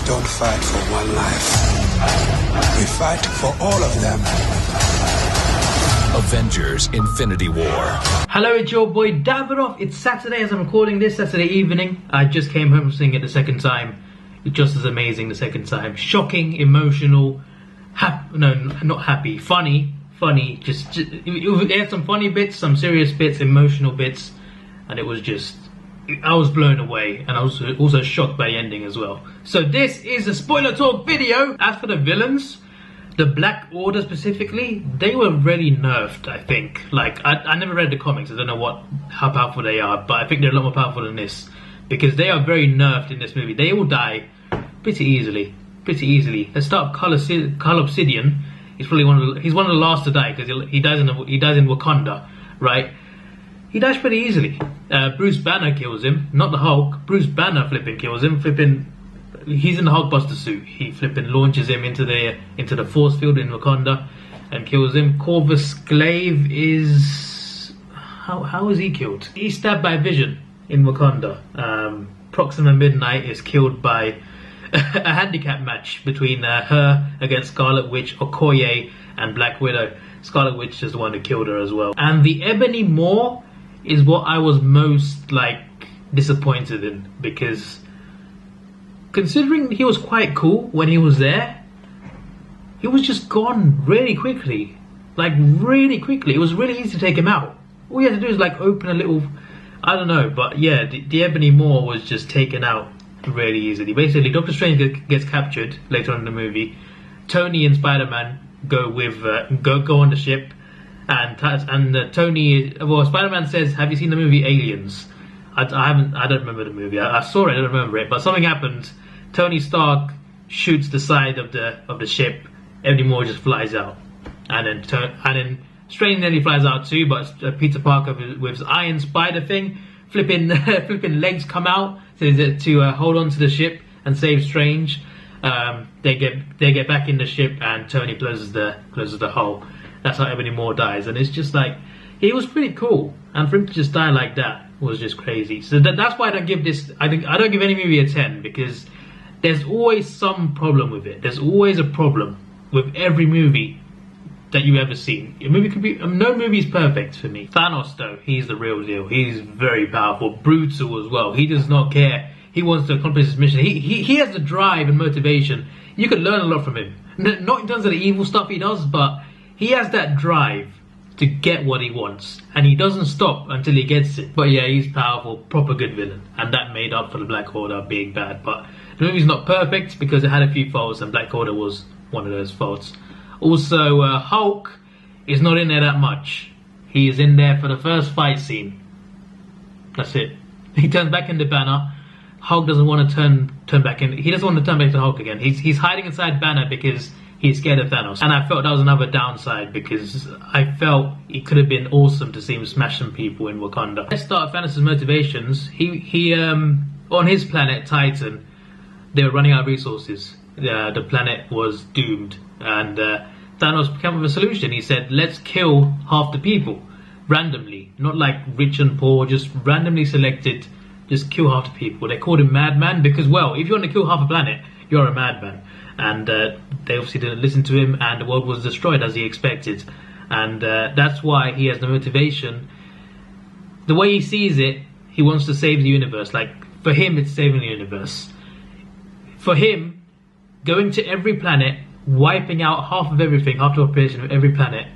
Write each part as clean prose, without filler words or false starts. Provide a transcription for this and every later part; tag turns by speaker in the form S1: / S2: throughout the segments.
S1: don't fight for one life. We fight for all of them.
S2: Avengers Infinity War.
S3: Hello, it's your boy Davidoff. It's Saturday as I'm recording this, Saturday evening. I just came home from seeing it the second time. It's just as amazing the second time. Shocking, emotional, no, not happy, funny, just it had some funny bits, some serious bits, emotional bits, and it was just, I was blown away, and I was also shocked by the ending as well. So this is a spoiler talk video. As for the villains, the Black Order specifically, they were really nerfed, I think. Like, I never read the comics, I don't know how powerful they are, but I think they're a lot more powerful than this, because they are very nerfed in this movie. They all die pretty easily. Let's start with Cull Obsidian. He's probably he's one of the last to die, because he dies in Wakanda, right? He dies pretty easily. Bruce Banner kills him, not the Hulk. Bruce Banner flipping kills him. He's in the Hulkbuster suit. He flipping launches him into the force field in Wakanda and kills him. Corvus Glaive is how is he killed? He's stabbed by Vision in Wakanda. Proxima Midnight is killed by a handicap match between her against Scarlet Witch, Okoye, and Black Widow. Scarlet Witch is the one who killed her as well. And the Ebony Maw is what I was most disappointed in, because considering he was quite cool when he was there, he was just gone really quickly. It was really easy to take him out. All you had to do is open a little, I don't know, but yeah, the Ebony Maw was just taken out really easily. Basically, Doctor Strange gets captured later on in the movie. Tony and Spider-Man go on the ship, and Spider-Man says, "Have you seen the movie Aliens?" I don't remember the movie. I saw it, I don't remember it, but something happened. Tony Stark shoots the side of the ship. Ebony Maw just flies out, and then Strange nearly flies out too. But Peter Parker with his Iron Spider thing, flipping legs come out to hold on to the ship and save Strange. They get back in the ship, and Tony closes the hull. That's how Ebony Maw dies, and it's just he was pretty cool, and for him to just die like that was just crazy. So that's why I don't give this. I don't give any movie a 10, because there's always some problem with it. There's always a problem with every movie that you've ever seen. A movie could be, no movie is perfect for me. Thanos though, he's the real deal. He's very powerful, brutal as well. He does not care. He wants to accomplish his mission. He has the drive and motivation. You could learn a lot from him. Not in terms of the evil stuff he does, but he has that drive to get what he wants, and he doesn't stop until he gets it. But yeah, he's powerful, proper good villain, and that made up for the Black Order being bad. But the movie's not perfect because it had a few faults, and Black Order was one of those faults. Also, Hulk is not in there that much. He is in there for the first fight scene. That's it. He turns back into Banner. Hulk doesn't want to turn back in. He doesn't want to turn back to Hulk again. He's hiding inside Banner because he's scared of Thanos. And I felt that was another downside, because I felt it could have been awesome to see him smash some people in Wakanda. Let's start Thanos' motivations. He on his planet Titan, they were running out of resources. The planet was doomed, and Thanos came up with a solution. He said, let's kill half the people randomly, not like rich and poor, just randomly selected. Just kill half the people. They called him Madman because, well, if you want to kill half a planet, you're a madman. And they obviously didn't listen to him, and the world was destroyed as he expected. And that's why he has the motivation. The way he sees it, he wants to save the universe. For him, it's saving the universe. For him, going to every planet, wiping out half of everything, half the population of every planet,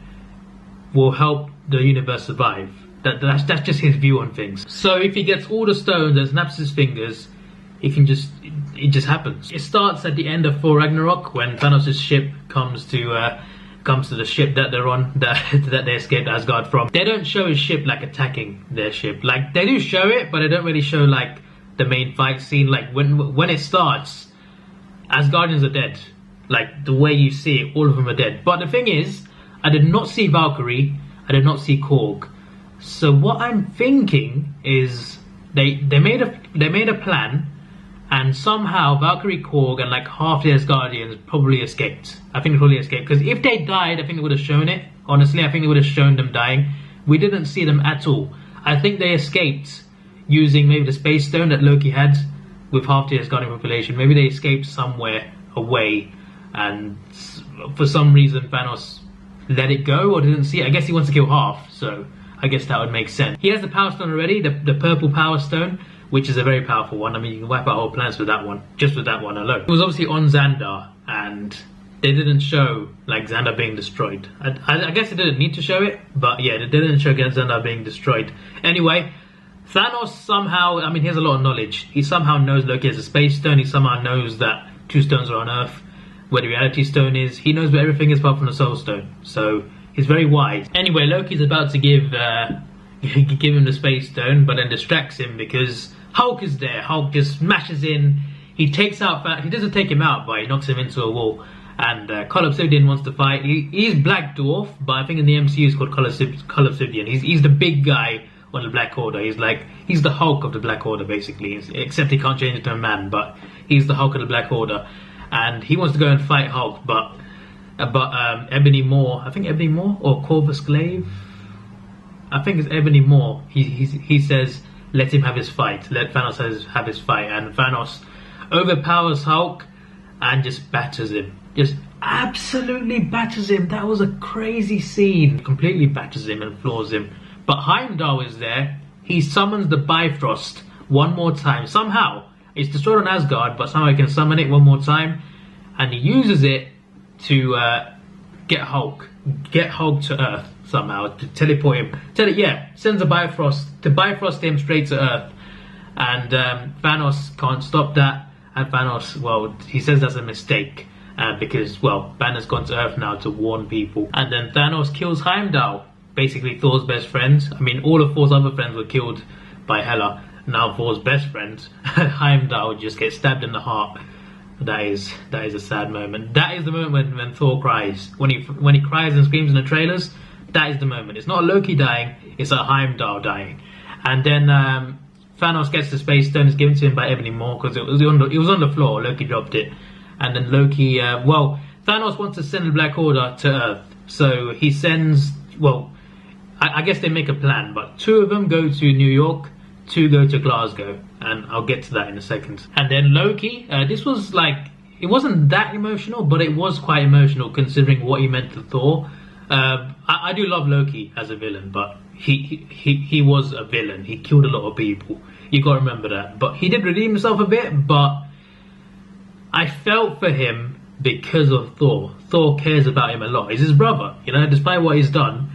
S3: will help the universe survive. That's just his view on things. So if he gets all the stones and snaps his fingers, it just happens. It starts at the end of Thor Ragnarok, when Thanos' ship comes to the ship that they're on, that they escaped Asgard from. They don't show his ship attacking their ship. They do show it, but they don't really show the main fight scene. When it starts, Asgardians are dead. The way you see it, all of them are dead. But the thing is, I did not see Valkyrie, I did not see Korg. So what I'm thinking is they made a plan, and somehow Valkyrie, Korg, and half the Asgardians probably escaped. I think they probably escaped, because if they died, I think they would have shown it. Honestly, I think they would have shown them dying. We didn't see them at all. I think they escaped using maybe the Space Stone that Loki had, with half the Asgardian population. Maybe they escaped somewhere away, and for some reason Thanos let it go or didn't see it. I guess he wants to kill half, so I guess that would make sense. He has the Power Stone already, the purple Power Stone, which is a very powerful one. I mean, you can wipe out whole planets with that one, just with that one alone. It was obviously on Xandar, and they didn't show like Xandar being destroyed. I guess they didn't need to show it, but yeah, they didn't show Xandar being destroyed. Anyway, Thanos somehow, I mean, he has a lot of knowledge. He somehow knows Loki has a space stone. He somehow knows that 2 stones are on Earth, where the reality stone is. He knows where everything is apart from the soul stone. So he's very wise. Anyway, Loki's about to give him the space stone, but then distracts him because Hulk is there. Hulk just smashes in. He takes out, he doesn't take him out, but he knocks him into a wall. And Cull Obsidian wants to fight. He's Black Dwarf, but I think in the MCU he's called Cull Obsidian. He's the big guy on the Black Order. He's the Hulk of the Black Order, basically. Except he can't change into a man, but he's the Hulk of the Black Order. And he wants to go and fight Hulk, but Ebony Maw, I think Ebony Maw or Corvus Glaive, I think it's Ebony Maw. He says let him have his fight, let Thanos have his fight, and Thanos overpowers Hulk and just batters him, just absolutely batters him. That was a crazy scene. Completely batters him and floors him. But Heimdall is there. He summons the Bifrost one more time. Somehow it's destroyed on Asgard, but somehow he can summon it one more time, and he uses it to get Hulk to Earth somehow, to teleport him. Sends a Bifrost to Bifrost him straight to Earth, and Thanos can't stop that. And Thanos, well, he says that's a mistake because, well, Banner's gone to Earth now to warn people. And then Thanos kills Heimdall, basically Thor's best friend. I mean, all of Thor's other friends were killed by Hela. Now Thor's best friend, Heimdall, just gets stabbed in the heart. That is a sad moment. That is the moment when Thor cries. When he cries and screams in the trailers, that is the moment. It's not Loki dying, it's a Heimdall dying. And then Thanos gets the space stone. It's given to him by Ebony Maw because it was on the floor. Loki dropped it, and then Loki. Thanos wants to send the Black Order to Earth, so he sends. Well, I guess they make a plan, but 2 of them go to New York, 2 go to Glasgow, and I'll get to that in a second. And then Loki. This was like, it wasn't that emotional, but it was quite emotional considering what he meant to Thor. I do love Loki as a villain, but he was a villain. He killed a lot of people. You gotta remember that. But he did redeem himself a bit, but I felt for him because of Thor. Thor cares about him a lot. He's his brother, you know, despite what he's done,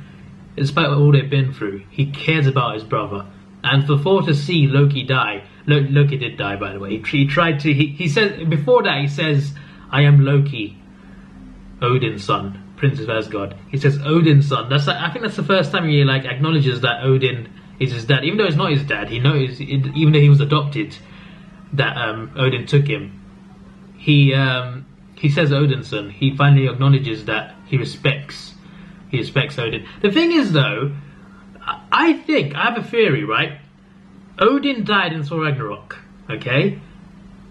S3: despite all they've been through, he cares about his brother. And for Thor to see Loki die, Loki did die, by the way. He tried to, he said, before that he says, I am Loki, Odin's son, Prince of Asgard. He says Odin's son. I think that's the first time he like acknowledges that Odin is his dad, even though it's not his dad. He knows, even though he was adopted, that Odin took him. He says Odin's son. He finally acknowledges that he respects Odin. The thing is, though, I have a theory, right? Odin died in Thor Ragnarok, okay?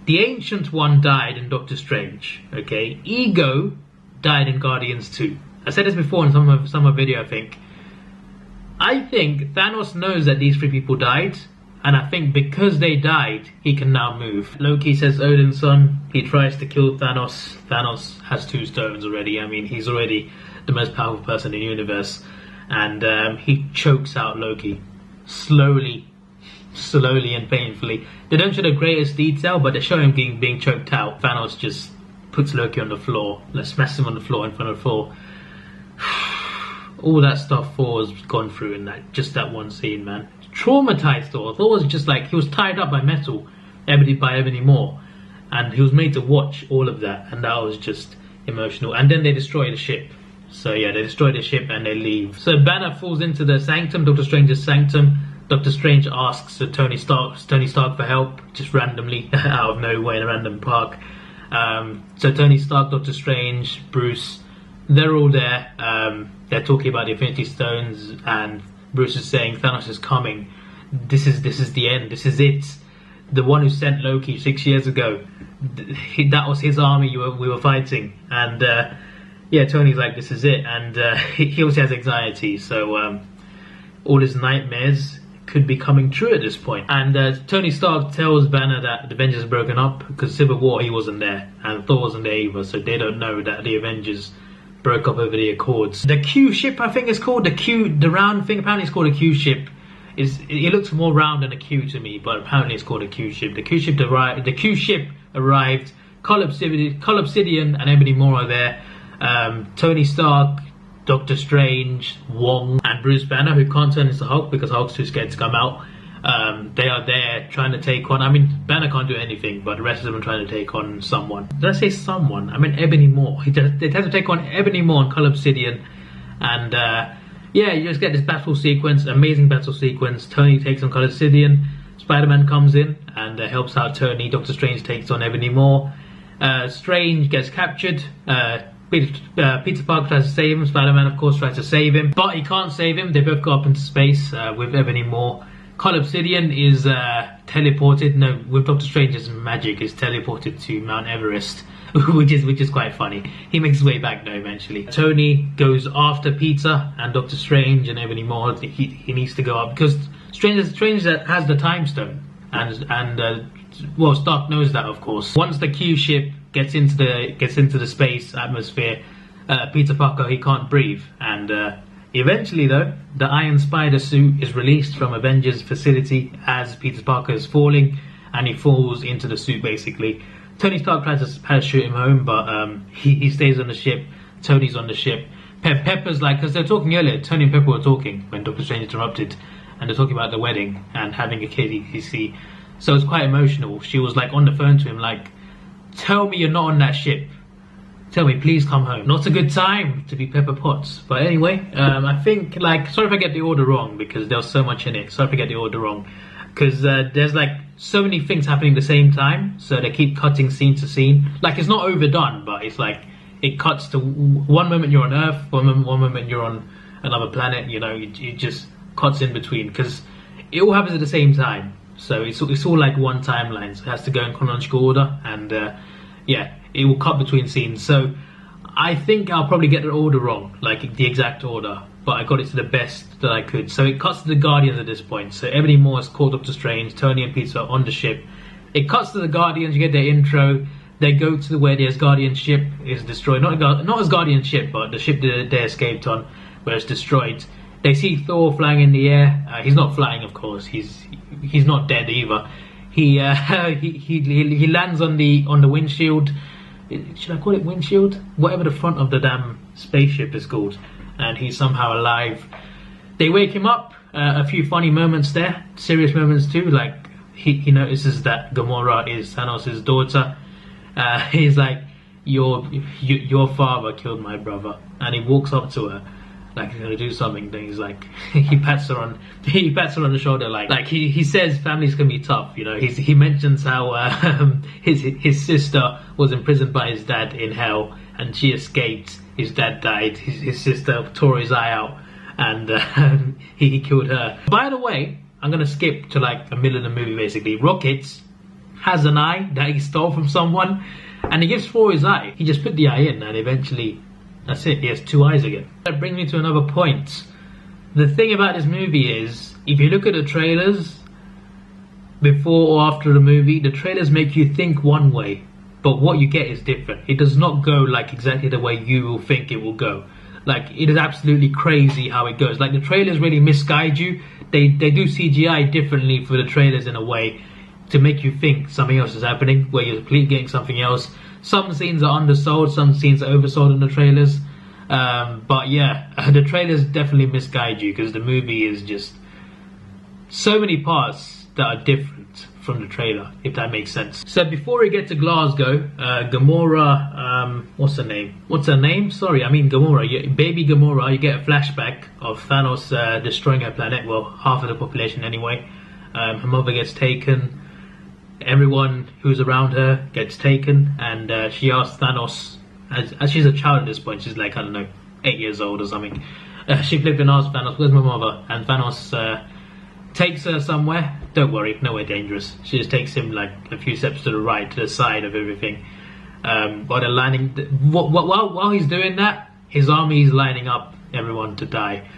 S3: The Ancient One died in Doctor Strange, okay? Ego died in Guardians 2. I said this before in some video, I think. I think Thanos knows that these 3 people died, and I think because they died, he can now move. Loki says Odin's son. He tries to kill Thanos. Thanos has 2 stones already. I mean, he's already the most powerful person in the universe. And he chokes out Loki. Slowly and painfully. They don't show the greatest detail, but they show him being choked out. Thanos just puts Loki on the floor. Smashes him on the floor in front of Thor. All that stuff Thor's gone through in just that one scene, man. Traumatized Thor. Thor was just like, he was tied up by metal, by Ebony Maw, and he was made to watch all of that, and that was just emotional. And then they destroy the ship. So yeah, they destroy the ship and they leave. So Banner falls into the sanctum, Doctor Strange's sanctum. Doctor Strange asks Tony Stark for help, just randomly, out of nowhere in a random park. So Tony Stark, Doctor Strange, Bruce, they're all there. They're talking about the Infinity Stones, and Bruce is saying Thanos is coming. This is the end. This is it. The one who sent Loki 6 years ago, that was his army we were fighting. And yeah, Tony's like, this is it. And he also has anxiety, so all his nightmares could be coming true at this point. And Tony Stark tells Banner that the Avengers have broken up because Civil War he wasn't there and Thor wasn't there either, so they don't know that the Avengers broke up over the Accords. The Q ship, I think it's called, the round thing, apparently it's called a Q ship. It looks more round than a Q to me, but apparently it's called a Q ship. The Q ship arrived. Cull Obsidian and Ebony Maw are there. Tony Stark, Doctor Strange, Wong, and Bruce Banner, who can't turn into Hulk because Hulk's too scared to come out. They are there trying to take on, I mean, Banner can't do anything, but the rest of them are trying to take on someone. Did I say someone? I mean Ebony Maw. They have to take on Ebony Maw and Cull Obsidian. And yeah, you just get this battle sequence, amazing battle sequence. Tony takes on Cull Obsidian. Spider-Man comes in and helps out Tony. Doctor Strange takes on Ebony Maw. Strange gets captured. Peter Parker tries to save him. Spider-Man, of course, tries to save him, but he can't save him. They both go up into space with Ebony Maw. Cull Obsidian is teleported. No, with Doctor Strange's magic, is teleported to Mount Everest, which is quite funny. He makes his way back though eventually. Tony goes after Peter and Doctor Strange and Ebony Maw. He needs to go up because Strange has the Time Stone, and well, Stark knows that, of course. Once the Q ship gets into the space atmosphere, Peter Parker, he can't breathe, and eventually though, the Iron Spider suit is released from Avengers facility as Peter Parker is falling, and he falls into the suit basically. Tony Stark tries to parachute him home, but he stays on the ship. Tony's on the ship. Pepper's like, because they're talking earlier, Tony and Pepper were talking when Doctor Strange interrupted, and they're talking about the wedding and having a kid, you see. So it's quite emotional. She was like on the phone to him like, tell me you're not on that ship. Tell me, please come home. Not a good time to be Pepper Potts. But anyway, I think, like, sorry if I get the order wrong because there's so much in it. Sorry if I get the order wrong. Because there's like so many things happening at the same time. So they keep cutting scene to scene. Like, it's not overdone, but it's like, it cuts to one moment you're on Earth, one moment you're on another planet, you know, it just cuts in between. Because it all happens at the same time. So it's all like one timeline, so it has to go in chronological order, and yeah, it will cut between scenes. So I think I'll probably get the order wrong, like the exact order, but I got it to the best that I could. So it cuts to the Guardians at this point. So Ebony Maw has called Doctor Strange, Tony and Peter are on the ship. It cuts to the Guardians, you get their intro. They go to where the Asgardian ship is destroyed. Not Asgardian ship, but the ship that they escaped on, where it's destroyed. They see Thor flying in the air. He's not flying, of course. He's not dead either. He lands on the windshield. Should I call it windshield? Whatever the front of the damn spaceship is called. And he's somehow alive. They wake him up. A few funny moments there, serious moments too. Like he notices that Gamora is Thanos' daughter. He's like, your father killed my brother, and he walks up to her. Like he's gonna do something, then he's like, he pats her on the shoulder, like he says family's gonna be tough, you know. He mentions how his sister was imprisoned by his dad in hell, and she escaped. His dad died. His sister tore his eye out, and he killed her. By the way, I'm gonna skip to like the middle of the movie. Basically, Rocket has an eye that he stole from someone, and he gives Thor his eye. He just put the eye in, and eventually. That's it, he has two eyes again. That brings me to another point. The thing about this movie is, if you look at the trailers, before or after the movie, the trailers make you think one way, but what you get is different. It does not go like exactly the way you will think it will go. Like, it is absolutely crazy how it goes. Like, the trailers really misguide you. They do CGI differently for the trailers in a way to make you think something else is happening, where you're completely getting something else. Some scenes are undersold, some scenes are oversold in the trailers. But yeah, the trailers definitely misguide you because the movie is just so many parts that are different from the trailer, if that makes sense. So before we get to Glasgow, Gamora, what's her name? Sorry, I mean Gamora. Baby Gamora, you get a flashback of Thanos destroying her planet, well, half of the population anyway. Her mother gets taken. Everyone who's around her gets taken, and she asks Thanos, as she's a child at this point, she's like, I don't know, 8 years old or something. She flipped and asked Thanos, where's my mother? And Thanos takes her somewhere. Don't worry, nowhere dangerous. She just takes him like a few steps to the right, to the side of everything. While they're lining, while he's doing that, his army is lining up everyone to die.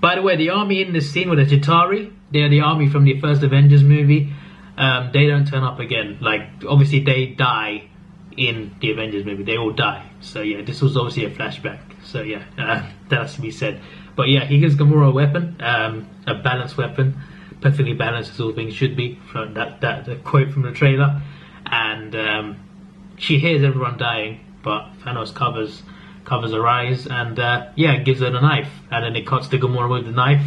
S3: By the way, the army in this scene with the Chitauri, they're the army from the first Avengers movie. They don't turn up again. Like, obviously they die in the Avengers movie. They all die. So yeah, this was obviously a flashback. So yeah, that has to be said. But yeah, he gives Gamora a weapon, a balanced weapon, perfectly balanced as all things should be. From that quote from the trailer, and she hears everyone dying, but Thanos covers her eyes, and yeah, gives her the knife, and then it cuts to Gamora with the knife,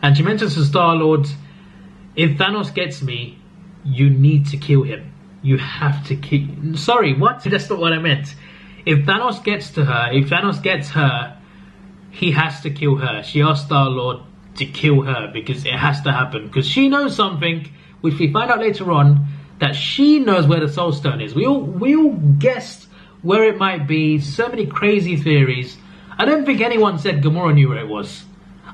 S3: and she mentions to Star-Lord, if Thanos gets me, you need to kill him. You have to kill... Sorry, what? That's not what I meant. If Thanos gets her, he has to kill her. She asked Star-Lord to kill her because it has to happen. Because she knows something, which we find out later on, that she knows where the Soul Stone is. We all guessed where it might be. So many crazy theories. I don't think anyone said Gamora knew where it was.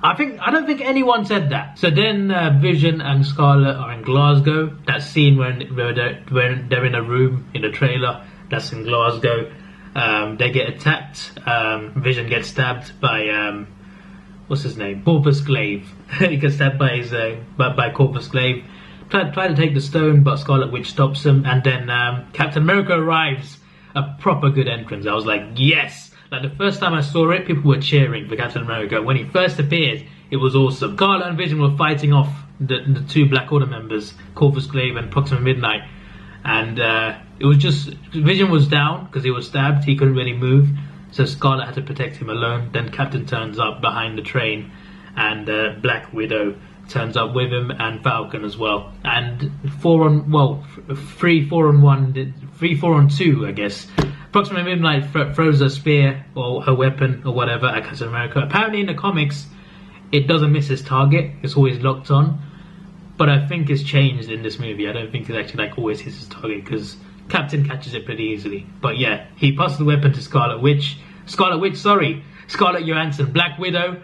S3: I don't think anyone said that. So then Vision and Scarlet are in Glasgow. That scene where they're in a room in the trailer, that's in Glasgow. They get attacked. Vision gets stabbed by what's his name? Corvus Glaive. He gets stabbed by Corvus Glaive. Try to take the stone, but Scarlet Witch stops him. And then Captain America arrives. A proper good entrance. I was like, yes. Like, the first time I saw it, people were cheering for Captain America. When he first appeared, it was awesome. Scarlet and Vision were fighting off the two Black Order members, Corvus Glaive and Proxima Midnight. And it was just... Vision was down because he was stabbed. He couldn't really move. So Scarlet had to protect him alone. Then Captain turns up behind the train. And Black Widow turns up with him, and Falcon as well. And 3-4-on-2, I guess. Proxima Midnight throws a spear or her weapon or whatever at Captain America. Apparently in the comics, it doesn't miss its target. It's always locked on. But I think it's changed in this movie. I don't think it actually always hits its target because Captain catches it pretty easily. But yeah, he passes the weapon to Scarlet Johansson. Black Widow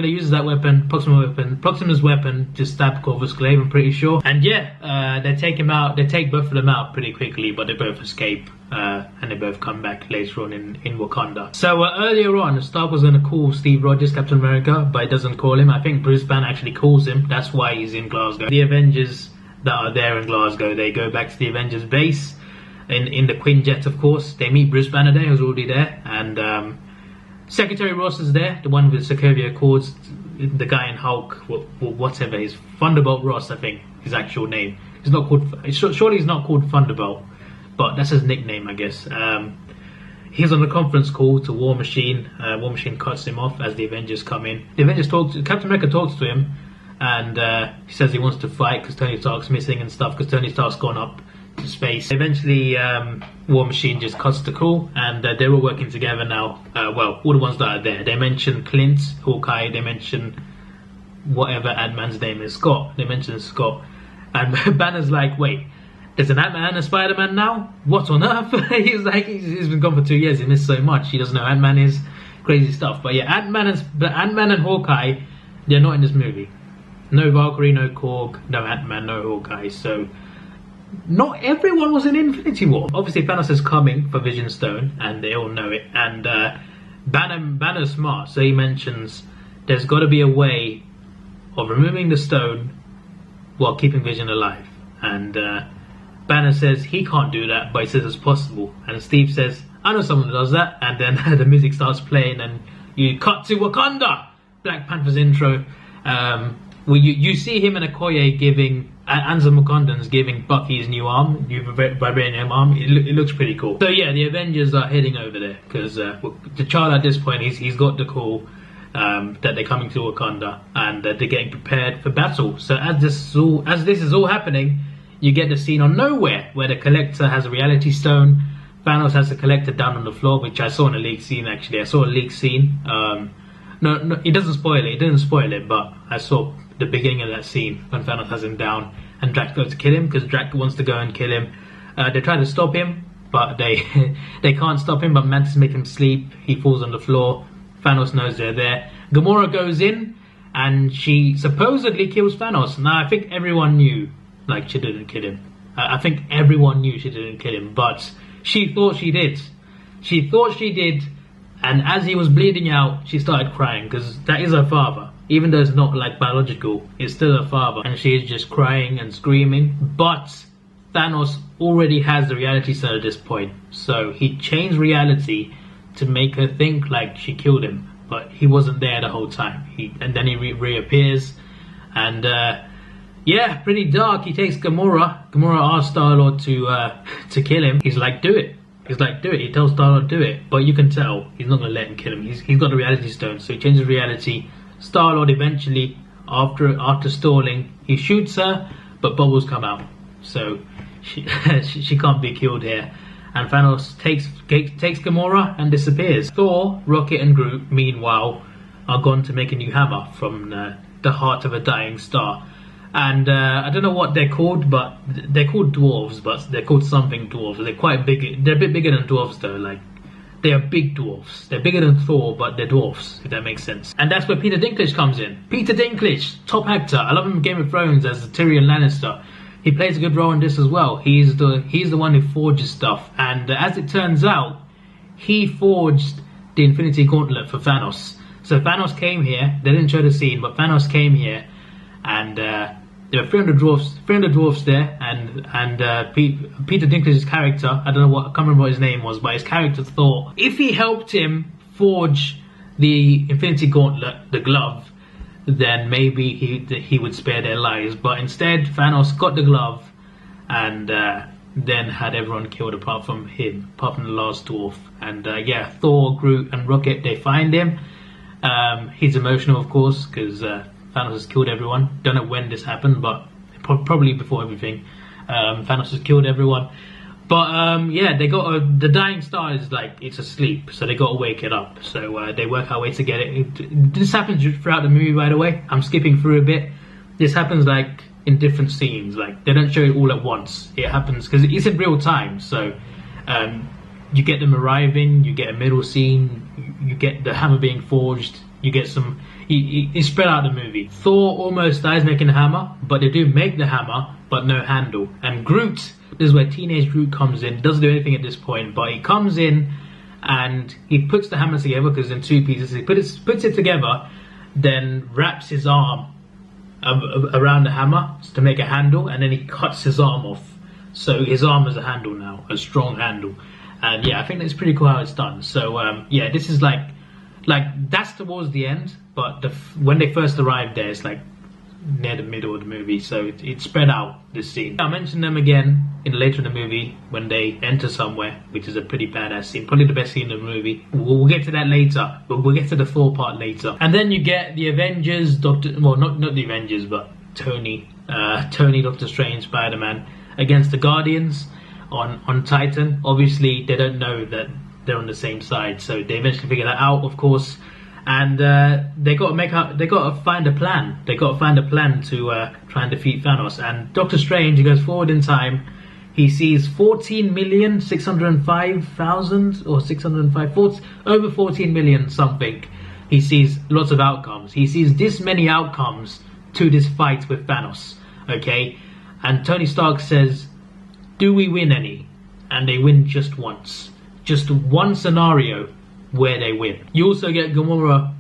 S3: uses that weapon, Proxima's weapon to stab Corvus Glaive, I'm pretty sure. And yeah, they take him out. They take both of them out pretty quickly, but they both escape, and they both come back later on in Wakanda. So earlier on, Stark was going to call Steve Rogers Captain America, but he doesn't call him. I think Bruce Banner actually calls him. That's why he's in Glasgow. The Avengers that are there in Glasgow, they go back to the Avengers base in the Quinjet, of course. They meet Bruce Banner there, who's already there, and Secretary Ross is there, the one with Sokovia Accords, the guy in Hulk, whatever, he's Thunderbolt Ross, I think, his actual name. He's not called, surely he's not called Thunderbolt, but that's his nickname, I guess. He's on a conference call to War Machine. War Machine cuts him off as the Avengers come in. The Avengers Captain America talks to him, and he says he wants to fight because Tony Stark's missing and stuff, because Tony Stark's gone up to space. Eventually, War Machine just cuts the call, and they're all working together now. Well, all the ones that are there. They mention Clint, Hawkeye, they mention whatever Ant-Man's name is, Scott. They mention Scott. And Banner's like, wait, there's an Ant-Man and a Spider-Man now? What on earth? He's like, he's been gone for 2 years, he missed so much. He doesn't know Ant-Man is. Crazy stuff. But yeah, Ant-Man and Hawkeye, they're not in this movie. No Valkyrie, no Korg, no Ant-Man, no Hawkeye. So not everyone was in Infinity War. Obviously Thanos is coming for Vision Stone, and they all know it. And Banner's smart, so he mentions there's got to be a way of removing the stone while keeping Vision alive. And Banner says he can't do that, but he says it's possible. And Steve says, I know someone who does that. And then the music starts playing, and you cut to Wakanda, Black Panther's intro. Well, you see him and Okoye giving, Anza Mukondan's giving Bucky his new arm, new vibranium arm. It looks pretty cool. So yeah, the Avengers are heading over there because T'Challa at this point, he's got the call that they're coming to Wakanda, and they're getting prepared for battle. So as this is all happening, you get the scene on Nowhere where the Collector has a reality stone. Thanos has the Collector down on the floor, which I saw in a leaked scene. Actually, I saw a leaked scene. No, it doesn't spoil it. It didn't spoil it, but I saw the beginning of that scene when Thanos has him down and Drax goes to kill him because Drax wants to go and kill him. They try to stop him, but they can't stop him. But Mantis make him sleep. He falls on the floor. Thanos knows they're there. Gamora goes in and she supposedly kills Thanos. Now I think everyone knew, like, she didn't kill him. I think everyone knew she didn't kill him, but she thought she did. She thought she did. And as he was bleeding out, she started crying because that is her father. even though it's not like biological, it's still her father, and she is just crying and screaming. But Thanos already has the reality stone at this point, so he changed reality to make her think like she killed him, but he wasn't there the whole time. And then he reappears, and yeah, pretty dark. He takes Gamora. Gamora asks Star-Lord to kill him. He's like, do it. He's like, do it. He tells Star-Lord, do it. But you can tell he's not gonna let him kill him. He's got the reality stone, so he changes reality. Star-Lord eventually, after stalling, he shoots her, but bubbles come out, so she can't be killed here. And Thanos takes Gamora and disappears. Thor, Rocket, and Groot, meanwhile, are gone to make a new hammer from the heart of a dying star. And I don't know what they're called, but they're called dwarves, but they're called something dwarves. They're quite big. They're a bit bigger than dwarves, though. Like, they are big dwarfs. They're bigger than Thor, but they're dwarfs, if that makes sense. And that's where Peter Dinklage comes in. Peter Dinklage, top actor. I love him in Game of Thrones as Tyrion Lannister. He plays a good role in this as well. He's the one who forges stuff. And as it turns out, he forged the Infinity Gauntlet for Thanos. So Thanos came here. They didn't show the scene, but Thanos came here, and there were 300 dwarfs there, and Peter Dinklage's character, I can't remember what his name was, but his character thought if he helped him forge the Infinity Gauntlet, the glove, then maybe he would spare their lives. But instead, Thanos got the glove, and then had everyone killed apart from him, apart from the last dwarf. And yeah, Thor, Groot, and Rocket, they find him. He's emotional, of course, because Thanos has killed everyone. Don't know when this happened, but probably before everything. Thanos has killed everyone. But yeah, they got the dying star is like, it's asleep, so they got to wake it up. So they work out a way to get it. This happens throughout the movie, by the way. I'm skipping through a bit. This happens like in different scenes. Like, they don't show it all at once. It happens because it's in real time. So you get them arriving. You get a middle scene. You get the hammer being forged. You get some. It's spread out the movie. Thor almost dies making the hammer, but they do make the hammer, but no handle. And Groot, this is where teenage Groot comes in. Doesn't do anything at this point, but he comes in and he puts the hammer together because in two pieces. He puts it together, then wraps his arm around the hammer to make a handle, and then he cuts his arm off. So his arm is a handle now, a strong handle. And yeah, I think that's pretty cool how it's done. So yeah, this is like that's towards the end, but when they first arrived there, it's like near the middle of the movie, so it's spread out, this scene. I'll mention them again later in the movie when they enter somewhere, which is a pretty badass scene, probably the best scene in the movie. We'll get to that later, but we'll get to the Thor part later. And then you get the Avengers, not the Avengers, but Tony, Doctor Strange, Spider-Man against the Guardians on Titan. Obviously, they don't know that they're on the same side, so they eventually figure that out, of course. And they got to find a plan. They got to find a plan to try and defeat Thanos. And Doctor Strange, he goes forward in time. He sees 14,605,000 or 605, over 14 million something. He sees lots of outcomes. He sees this many outcomes to this fight with Thanos. Okay, and Tony Stark says, "Do we win any?" And they win just once. Just one scenario where they win. You also get Gamora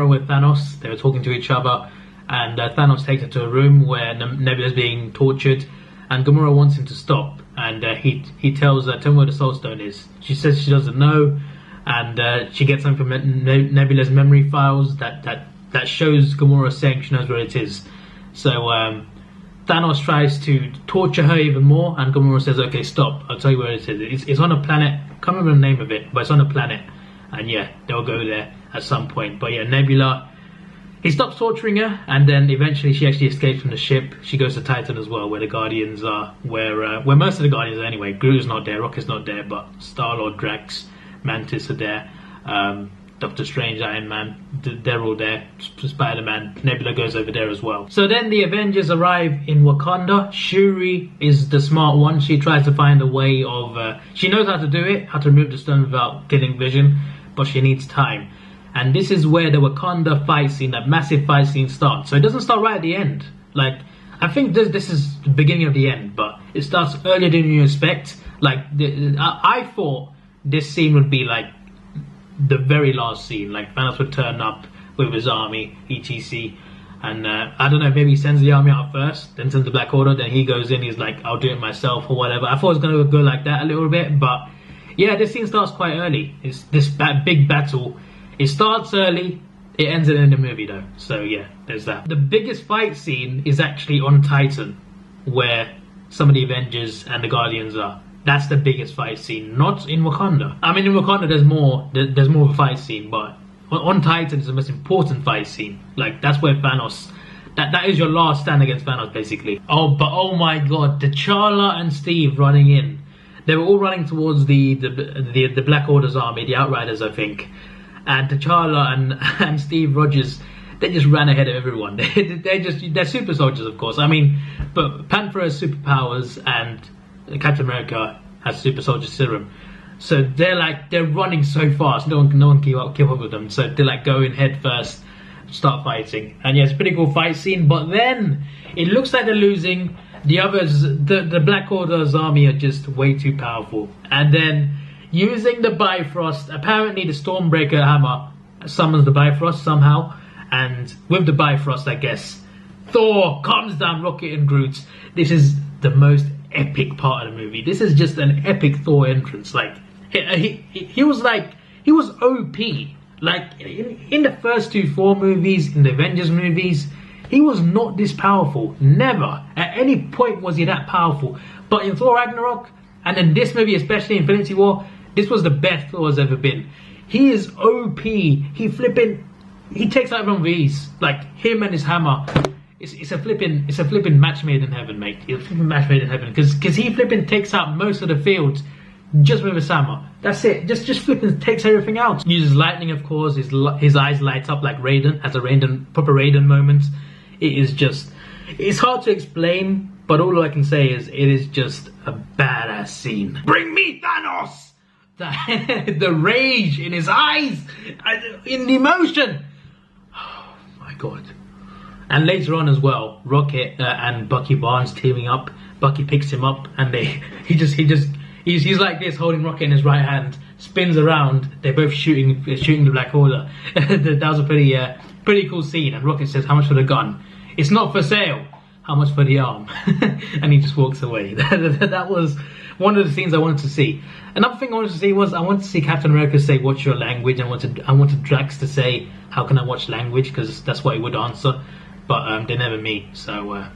S3: with Thanos. They were talking to each other, and Thanos takes her to a room where Nebula's being tortured, and Gamora wants him to stop. And he tells her, "Tell me where the Soul Stone is." She says she doesn't know, and she gets something from Nebula's memory files that shows Gamora saying she knows where it is. So Thanos tries to torture her even more, and Gamora says, "Okay, stop. I'll tell you where it is. It's on a planet. Can't remember the name of it, but it's on a planet." And yeah, they'll go there at some point. But yeah, Nebula, he stops torturing her, and then eventually she actually escapes from the ship. She goes to Titan as well, where the Guardians are, where most of the Guardians are anyway. Groot's not there, Rocket's not there, but Star-Lord, Drax, Mantis are there. Doctor Strange, Iron Man, they're all there. Spider-Man, Nebula goes over there as well. So then the Avengers arrive in Wakanda. Shuri is the smart one. She tries to find a way of... she knows how to do it, how to remove the stone without killing Vision, but she needs time. And this is where the Wakanda fight scene, that massive fight scene starts. So it doesn't start right at the end. Like, I think this is the beginning of the end, but it starts earlier than you expect. Like, I thought this scene would be like the very last scene, like Thanos would turn up with his army, etc. And I don't know, maybe he sends the army out first, then sends the Black Order, then he goes in, he's like, I'll do it myself or whatever. I thought it was going to go like that a little bit, but yeah, this scene starts quite early. It's this big battle. It starts early, it ends in the movie though. So yeah, there's that. The biggest fight scene is actually on Titan, where some of the Avengers and the Guardians are. That's the biggest fight scene, not in Wakanda. I mean, in Wakanda there's more of a fight scene, but on Titan is the most important fight scene. Like, that's where Thanos, that is your last stand against Thanos, basically. Oh, but oh my god, T'Challa and Steve running in. They were all running towards the Black Order's army, the Outriders, I think. And T'Challa and Steve Rogers, they just ran ahead of everyone. They're super soldiers, of course. I mean, but Panther has superpowers and Captain America has super soldier serum. So they're running so fast, no one can keep up with them. So they're like going head first, start fighting, and yeah, it's a pretty cool fight scene. But then it looks like they're losing. The others, the Black Order's army are just way too powerful. And then using the Bifrost, apparently the Stormbreaker hammer summons the Bifrost somehow, and with the Bifrost, I guess Thor comes down, Rocket and Groot. This is the most epic part of the movie. This is just an epic Thor entrance. Like, he was OP. Like in the first two Thor movies, in the Avengers movies, he was not this powerful. Never at any point was he that powerful. But in Thor Ragnarok, and in this movie, especially Infinity War, this was the best Thor has ever been. He is OP. He takes out everyone with ease. Like, him and his hammer. It's a flipping match made in heaven, mate. It's a flipping match made in heaven, because he flipping takes out most of the field just with his hammer. That's it. Just flipping takes everything out. Uses lightning, of course. His eyes light up like Raiden. Has a proper Raiden moment. It's hard to explain, but all I can say is it is just a badass scene. Bring me Thanos! The rage in his eyes, in the emotion. Oh my god. And later on as well, Rocket and Bucky Barnes teaming up. Bucky picks him up, and he's like this, holding Rocket in his right hand, spins around. They're both shooting the Black Order. That was a pretty cool scene. And Rocket says, "How much for the gun?" "It's not for sale." "How much for the arm?" And he just walks away. That was one of the scenes I wanted to see. Another thing I wanted to see was I wanted to see Captain America say, "What's your language?" I wanted Drax to say, "How can I watch language?" Because that's what he would answer. But they never meet, so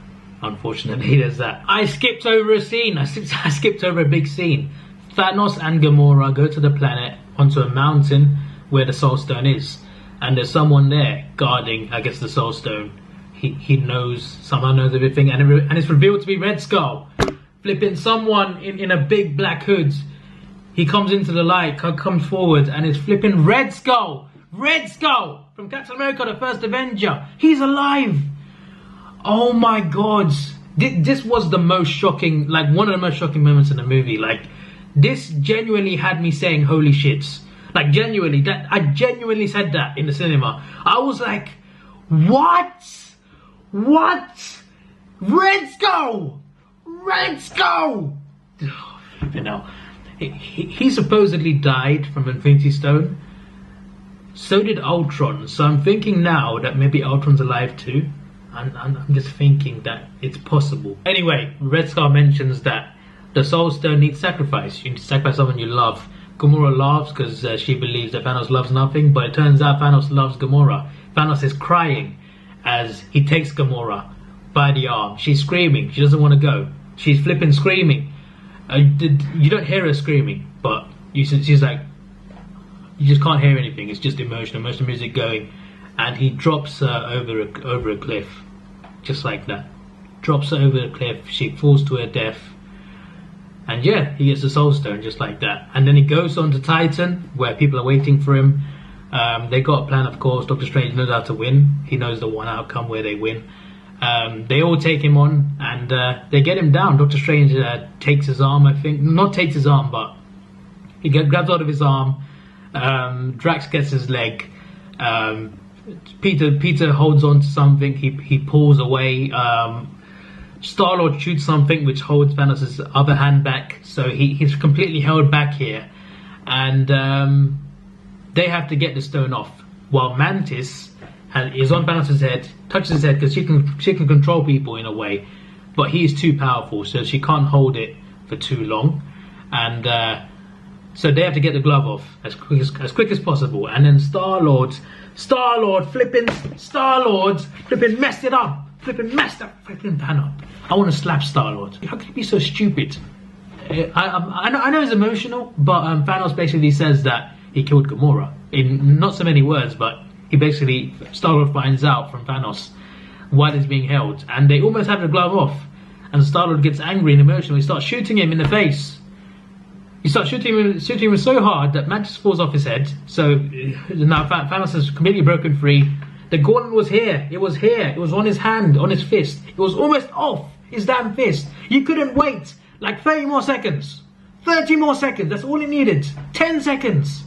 S3: unfortunately there's that. I skipped over a scene. I skipped over a big scene. Thanos and Gamora go to the planet, onto a mountain where the Soul Stone is, and there's someone there guarding, I guess, the Soul Stone. He somehow knows everything, and it's revealed to be Red Skull. Flipping someone in a big black hood. He comes into the light, comes forward, and it's flipping Red Skull. Red Skull from Captain America, the first Avenger. He's alive. Oh my god. This was the most shocking, like one of the most shocking moments in the movie. Like, this genuinely had me saying holy shits. Like, genuinely, I genuinely said that in the cinema. I was like, what? Red Skull! Red Skull! Oh, you know, he supposedly died from Infinity Stone. So did Ultron. So I'm thinking now that maybe Ultron's alive too. And I'm just thinking that it's possible. Anyway, Red Skull mentions that the Soul Stone needs sacrifice. You need to sacrifice someone you love. Gamora laughs because she believes that Thanos loves nothing, but it turns out Thanos loves Gamora. Thanos is crying as he takes Gamora by the arm. She's screaming. She doesn't want to go. She's flipping screaming. You don't hear her screaming, but she's like, you just can't hear anything. It's just emotional music going, and he drops her over a cliff, just like that. Drops her over a cliff. She falls to her death, and yeah, he gets the Soul Stone just like that. And then he goes on to Titan, where people are waiting for him. They got a plan, of course. Doctor Strange knows how to win. He knows the one outcome where they win. They all take him on, and they get him down. Doctor Strange takes his arm, I think. Not takes his arm, but he grabs out of his arm. Drax gets his leg. Peter holds on to something. He pulls away. Star-Lord shoots something which holds Thanos' other hand back. So he's completely held back here. And they have to get the stone off. While Mantis and is on Thanos' head, touches his head because she can control people in a way, but he's too powerful, so she can't hold it for too long, and so they have to get the glove off as quick as possible. And then Star-Lord flipping messed it up, messed up Thanos. I want to slap Star-Lord. How could he be so stupid? I know it's emotional, but Thanos basically says that he killed Gamora in not so many words, but he basically, Star-Lord finds out from Thanos while he's being held, and they almost have the glove off, and Star-Lord gets angry and emotional. He starts shooting him in the face. He starts shooting him so hard that Mantis falls off his head. So now Thanos is completely broken free. The gauntlet was here. It was here. It was on his hand, on his fist. It was almost off his damn fist. You couldn't wait like 30 more seconds. 30 more seconds. That's all it needed. 10 seconds.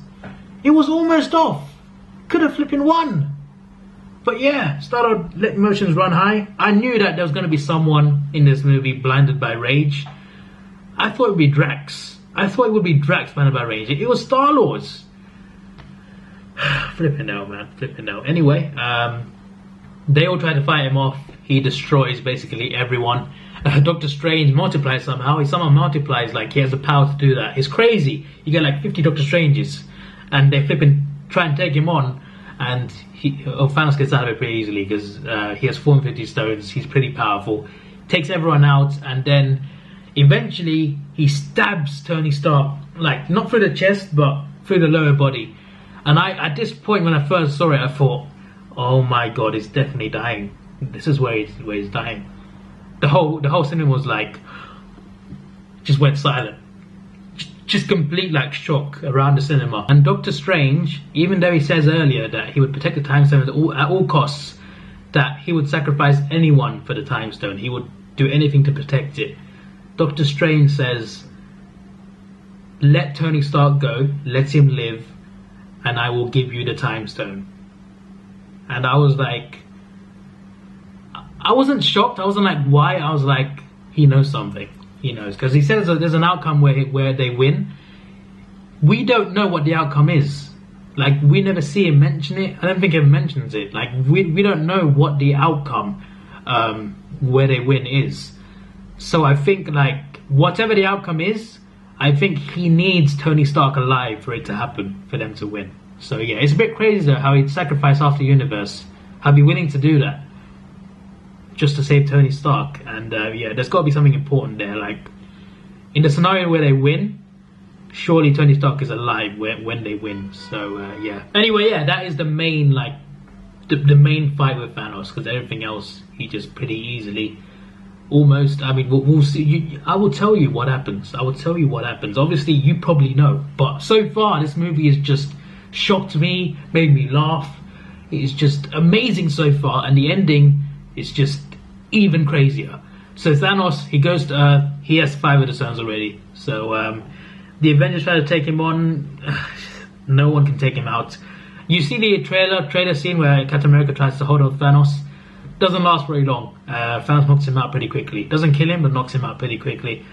S3: It was almost off. Could have flipping won. But yeah, Star-Lord let emotions run high. I knew that there was going to be someone in this movie blinded by rage. I thought it would be Drax. Blinded by rage. It was Star-Lord's. Flipping out, man. Flipping out. Anyway, they all try to fight him off. He destroys basically everyone. Doctor Strange multiplies somehow. He somehow multiplies, like he has the power to do that. It's crazy. You get like 50 Doctor Stranges, and they flipping try and take him on, and Thanos gets out of it pretty easily because he has 450 stones. He's pretty powerful. Takes everyone out, and then eventually he stabs Tony Stark, like not through the chest, but through the lower body. And at this point, when I first saw it, I thought, oh my god, he's definitely dying. This is where he's dying. The whole cinema was like, just went silent. Just complete like shock around the cinema. And Doctor Strange, even though he says earlier that he would protect the Time Stone at all costs, that he would sacrifice anyone for the Time Stone, he would do anything to protect it. Doctor Strange says, let Tony Stark go, let him live, and I will give you the Time Stone. And I was like, I wasn't shocked, I wasn't like, why? I was like, he knows something. He knows, because he says that there's an outcome where they win. We don't know what the outcome is. Like, we never see him mention it. I don't think he ever mentions it. Like, we don't know what the outcome where they win is. So I think, like, whatever the outcome is, I think he needs Tony Stark alive for it to happen, for them to win. So yeah, it's a bit crazy though, how he'd sacrifice half the universe. I'd be willing to do that just to save Tony Stark. And yeah, there's got to be something important there. Like, in the scenario where they win, surely Tony Stark is alive when they win. So yeah. Anyway, yeah, that is the main, like, the main fight with Thanos, because everything else he just pretty easily, almost. I mean, we'll see. I will tell you what happens. Obviously, you probably know, but so far this movie has just shocked me, made me laugh. It's just amazing so far, and the ending is just even crazier. So Thanos, he goes to Earth. He has 5 of the stones already. So the Avengers try to take him on. No one can take him out. You see the trailer scene where Captain America tries to hold off Thanos. Doesn't last very long. Thanos knocks him out pretty quickly. Doesn't kill him, but knocks him out pretty quickly.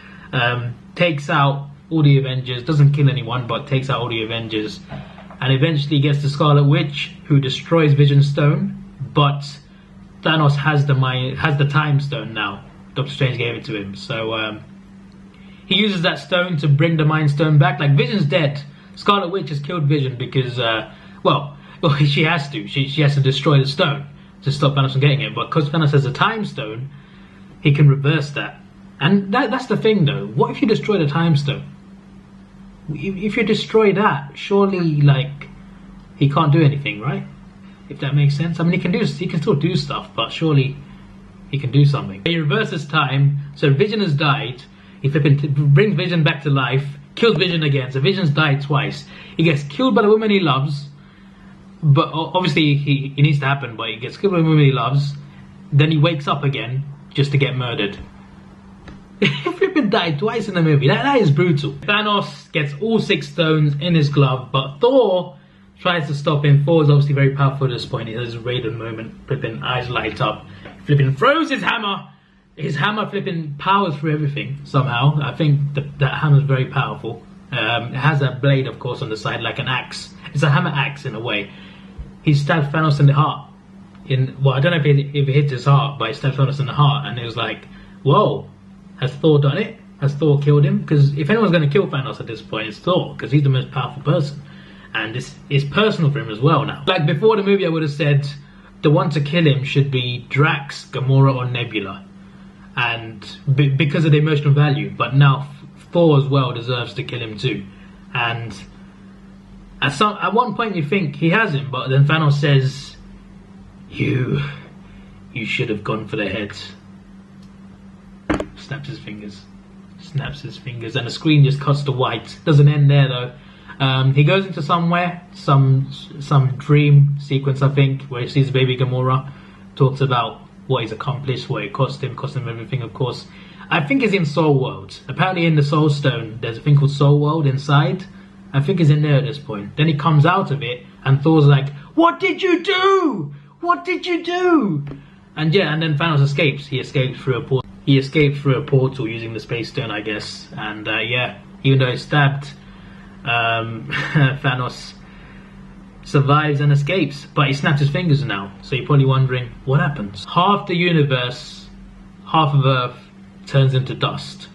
S3: Takes out all the Avengers. Doesn't kill anyone, but takes out all the Avengers. And eventually gets the Scarlet Witch, who destroys Vision's stone. But Thanos has the Time Stone now. Doctor Strange gave it to him. So he uses that stone to bring the Mind Stone back. Like, Vision's dead. Scarlet Witch has killed Vision because, well, she has to. She has to destroy the stone to stop Thanos from getting it. But because Thanos has a Time Stone, he can reverse that. And that's the thing, though. What if you destroy the Time Stone? If you destroy that, surely, like, he can't do anything, right? If that makes sense. I mean, he can still do stuff, but surely he can do something. He reverses time, so Vision has died. He brings Vision back to life, kills Vision again, so Vision's died twice. He gets killed by the woman he loves, but obviously he needs to happen, but he gets killed by the woman he loves. Then he wakes up again just to get murdered. He flipping died twice in the movie. That is brutal. Thanos gets all 6 stones in his glove, but Thor tries to stop him. Thor is obviously very powerful at this point. He has his Raiden moment. Flipping eyes light up. Flipping throws his hammer. His hammer flipping powers through everything somehow. I think that hammer is very powerful. It has a blade, of course, on the side, like an axe. It's a hammer axe in a way. He stabs Thanos in the heart. I don't know if it hits his heart, but it stabs Thanos in the heart, and it was like, whoa, has Thor done it? Has Thor killed him? Because if anyone's going to kill Thanos at this point, it's Thor, because he's the most powerful person. And it's personal for him as well now. Like, before the movie, I would have said the one to kill him should be Drax, Gamora, or Nebula. And because of the emotional value. But now Thor as well deserves to kill him too. And at one point you think he has him, but then Thanos says, You should have gone for the head. Snaps his fingers. And the screen just cuts to white. Doesn't end there though. He goes into somewhere, some dream sequence, I think, where he sees baby Gamora, talks about what he's accomplished, what it cost him everything, of course. I think he's in Soul World. Apparently in the Soul Stone, there's a thing called Soul World inside. I think he's in there at this point. Then he comes out of it, and Thor's like, "What did you do? What did you do?" And yeah, and then Thanos escapes. He escaped through a portal using the Space Stone, I guess. And yeah, even though he stabbed, Thanos survives and escapes, but he snaps his fingers now. So you're probably wondering what happens. Half the universe, half of Earth, turns into dust,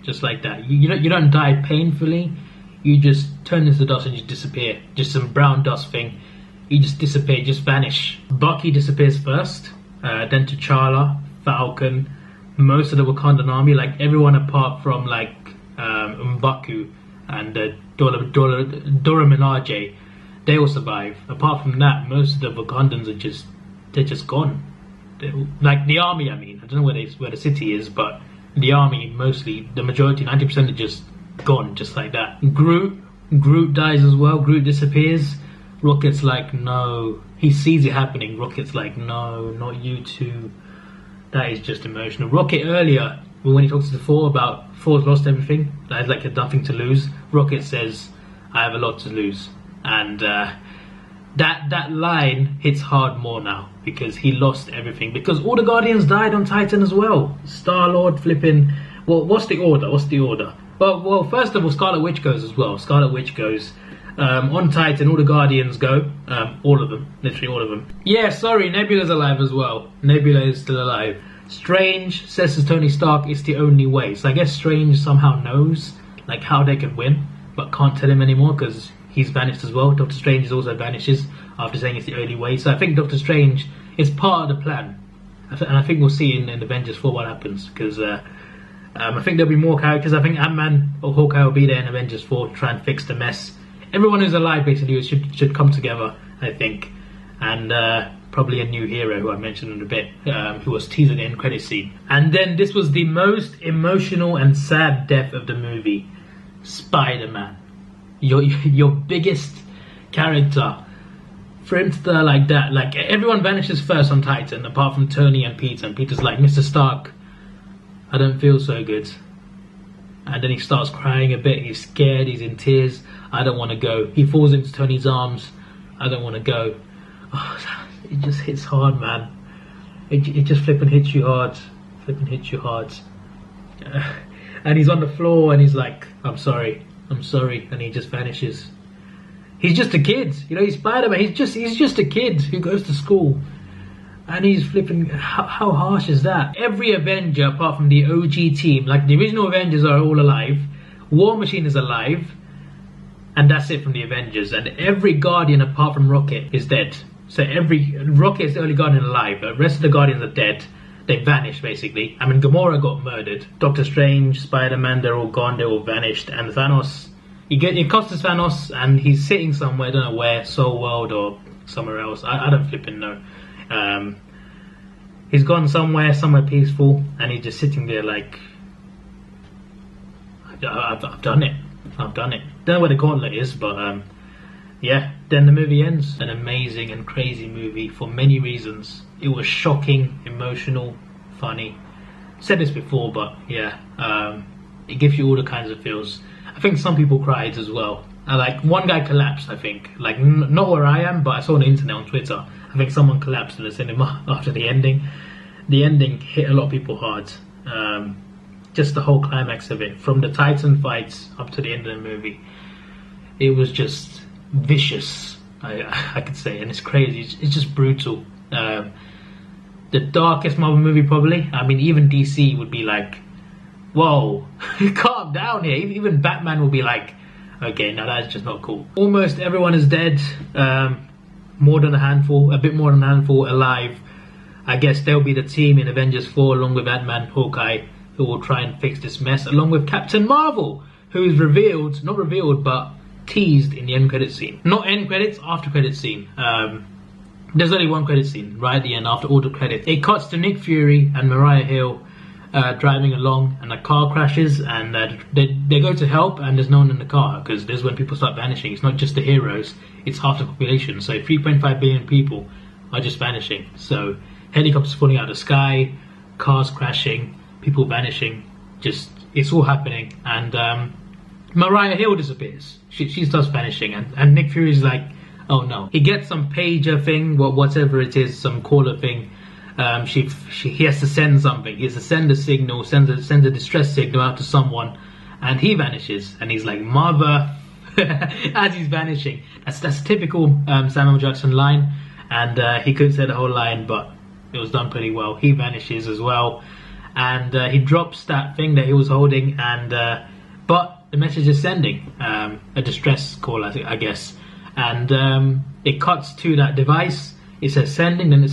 S3: just like that. You don't die painfully. You just turn into dust and you disappear. Just some brown dust thing. You just disappear, just vanish. Bucky disappears first, then T'Challa, Falcon, most of the Wakandan army, like everyone apart from like M'Baku and Dora Milaje, they all survive. Apart from that, most of the Wakandans they're just gone. Like the army, I mean, I don't know where the city is, but the army mostly, the majority, 90% are just gone, just like that. Groot dies as well. Groot disappears. Rocket's like, no. He sees it happening. Rocket's like, no, not you two. That is just emotional. Rocket earlier, when he talks to Thor about Thor's lost everything, that is like a nothing to lose. Rocket says, I have a lot to lose. And that line hits hard more now, because he lost everything. Because all the Guardians died on Titan as well. Star-Lord flipping... Well, what's the order? Well, first of all, Scarlet Witch goes as well. Scarlet Witch goes. On Titan, all the Guardians go. All of them. Literally all of them. Yeah, sorry, Nebula's alive as well. Nebula is still alive. Strange says to Tony Stark, it's the only way. So I guess Strange somehow knows like how they can win, but can't tell him anymore because he's vanished as well. Doctor Strange also vanishes after saying it's the only way. So I think Doctor Strange is part of the plan. And I think we'll see in Avengers 4 what happens. Because I think there'll be more characters. I think Ant-Man or Hawkeye will be there in Avengers 4 to try and fix the mess. Everyone who's alive basically should come together, I think. And probably a new hero who I mentioned in a bit, who was teased in the end credit scene. And then this was the most emotional and sad death of the movie. Spider-Man. Your biggest character. For him to die like that, like everyone vanishes first on Titan apart from Tony and Peter. And Peter's like, Mr. Stark, I don't feel so good. And then he starts crying a bit. He's scared. He's in tears. I don't want to go. He falls into Tony's arms. I don't want to go. Oh, it just hits hard, man. It just flipping hits you hard. And he's on the floor and he's like, I'm sorry. And he just vanishes. He's just a kid. You know, he's Spider-Man. He's just a kid who goes to school. And he's flipping... How harsh is that? Every Avenger, apart from the OG team, like the original Avengers are all alive. War Machine is alive. And that's it from the Avengers. And every Guardian, apart from Rocket, is dead. So Rocket is the only Guardian alive. The rest of the Guardians are dead. They vanished, basically. I mean, Gamora got murdered. Doctor Strange, Spider-Man, they're all gone. They're all vanished. And Thanos... It costs Thanos, and he's sitting somewhere, I don't know where, Soul World or somewhere else. I don't flipping know. He's gone somewhere peaceful, and he's just sitting there like, I've done it. Don't know where the gauntlet is, but yeah. Then the movie ends. An amazing and crazy movie for many reasons. It was shocking, emotional, funny. Said this before, but yeah, it gives you all the kinds of feels. I think some people cried as well. Like one guy collapsed, I think. Like not where I am, but I saw on the internet on Twitter. I think someone collapsed in the cinema after the ending. The ending hit a lot of people hard. Just the whole climax of it, from the Titan fights up to the end of the movie, it was just vicious. I could say, and it's crazy. It's just brutal. The darkest Marvel movie probably. I mean, even DC would be like, whoa, calm down here. Even Batman will be like, okay, now that's just not cool. Almost everyone is dead. More than a handful, a bit more than a handful alive. I guess they'll be the team in Avengers 4 along with Ant-Man, Hawkeye, who will try and fix this mess, along with Captain Marvel, who is revealed, not revealed, but teased in the end credit scene. Not end credits, after credit scene. There's only one credit scene right at the end after all the credits. It cuts to Nick Fury and Mariah Hill driving along, and a car crashes, and they go to help, and there's no one in the car, because this is when people start vanishing. It's not just the heroes, it's half the population. So 3.5 billion people are just vanishing. So helicopters falling out of the sky, cars crashing, people vanishing, just, it's all happening. And Mariah Hill disappears. She starts vanishing, and Nick Fury's like, oh no. He gets some pager thing, whatever it is, some caller thing. He has to send something. He has to send a signal, send a distress signal out to someone, and he vanishes. And he's like, mother, as he's vanishing. That's typical Samuel Jackson line, and he couldn't say the whole line, but it was done pretty well. He vanishes as well, and he drops that thing that he was holding, and but the message is sending a distress call, I guess, and it cuts to that device. It says sending, then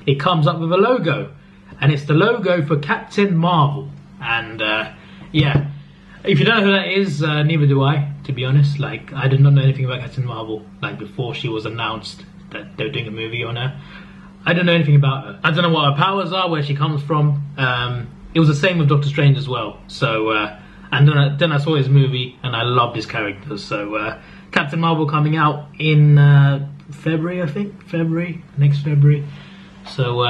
S3: it comes up with a logo, and it's the logo for Captain Marvel. And yeah, if you don't know who that is, neither do I, to be honest. Like, I did not know anything about Captain Marvel, like, before she was announced that they were doing a movie on her. I don't know anything about her. I don't know what her powers are, where she comes from. It was the same with Doctor Strange as well. So and then I saw his movie, and I loved his character. So Captain Marvel coming out in February, I think. Next February. So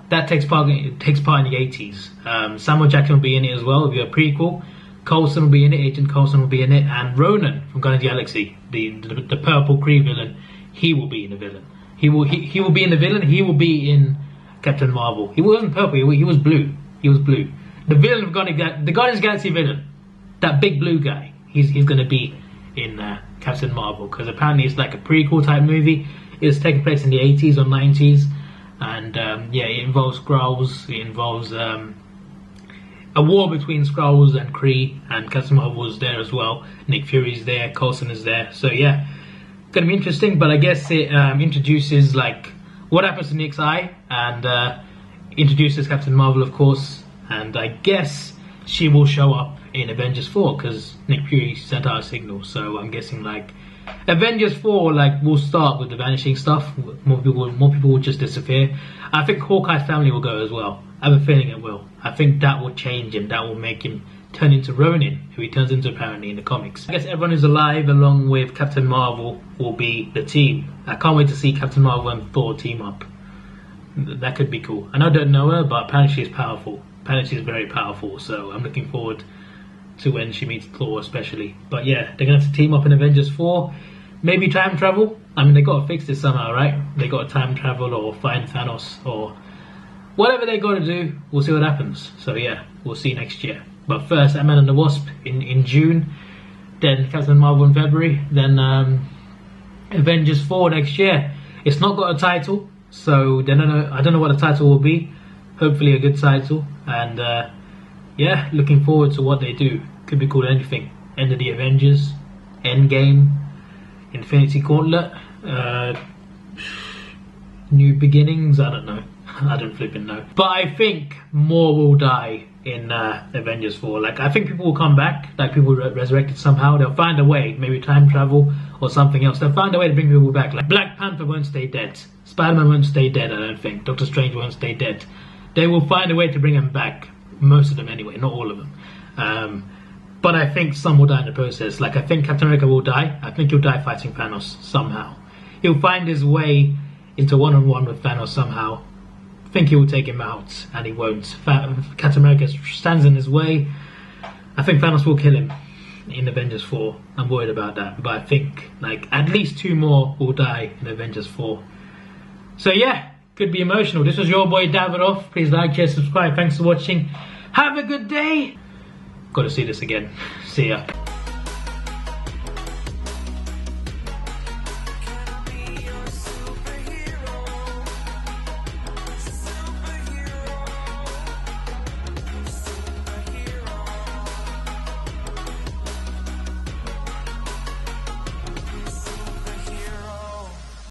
S3: that takes part in the 80s. Samuel Jackson will be in it as well. It'll be a prequel. Coulson will be in it. Agent Coulson will be in it, and Ronan from Guardians of the Galaxy, the purple Kree villain, he will be in the villain. He will be in the villain. He will be in Captain Marvel. He wasn't purple. He was blue. He was blue. The villain of the Guardians of the Galaxy villain, that big blue guy. He's going to be in Captain Marvel, because apparently it's like a prequel type movie. It's taking place in the 80s or 90s, and yeah, it involves Skrulls. It involves a war between Skrulls and Kree, and Captain Marvel is there as well. Nick Fury's there. Coulson is there. So yeah, gonna be interesting. But I guess it introduces like what happens to Nick's eye, and introduces Captain Marvel, of course. And I guess she will show up in Avengers 4, because Nick Fury sent out a signal. So I'm guessing like Avengers 4 like will start with the vanishing stuff. More people will just disappear. I think Hawkeye's family will go as well. I have a feeling it will. I think that will change him. That will make him turn into Ronin, who he turns into apparently in the comics. I guess everyone who's alive along with Captain Marvel will be the team. I can't wait to see Captain Marvel and Thor team up. That could be cool. I don't know her, but apparently she's powerful. Apparently she's very powerful, so I'm looking forward to when she meets Thor especially. But yeah, they're going to have to team up in Avengers 4. Maybe time travel. I mean, they got to fix this somehow, right? They got to time travel or find Thanos or whatever they got to do. We'll see what happens. So yeah, we'll see next year. But first, Ant-Man and the Wasp in June. Then Captain Marvel in February. Then Avengers 4 next year. It's not got a title, so I don't know what the title will be. Hopefully a good title. And yeah, looking forward to what they do. Could be called anything. End of the Avengers, Endgame, Infinity Gauntlet, New Beginnings. I don't know. I don't flipping know. But I think more will die in Avengers 4. Like, I think people will come back. Like, people resurrected somehow. They'll find a way. Maybe time travel or something else. They'll find a way to bring people back. Like, Black Panther won't stay dead. Spider-Man won't stay dead, I don't think. Doctor Strange won't stay dead. They will find a way to bring them back. Most of them anyway, not all of them. But I think some will die in the process. Like, I think Captain America will die. I think he'll die fighting Thanos somehow. He'll find his way into one-on-one with Thanos somehow. I think he will take him out, and he won't. Captain America stands in his way. I think Thanos will kill him in Avengers 4. I'm worried about that. But I think like at least 2 more will die in Avengers 4. So yeah, could be emotional. This was your boy Davidoff. Please like, share, subscribe. Thanks for watching. Have a good day. Got to see this again. See ya.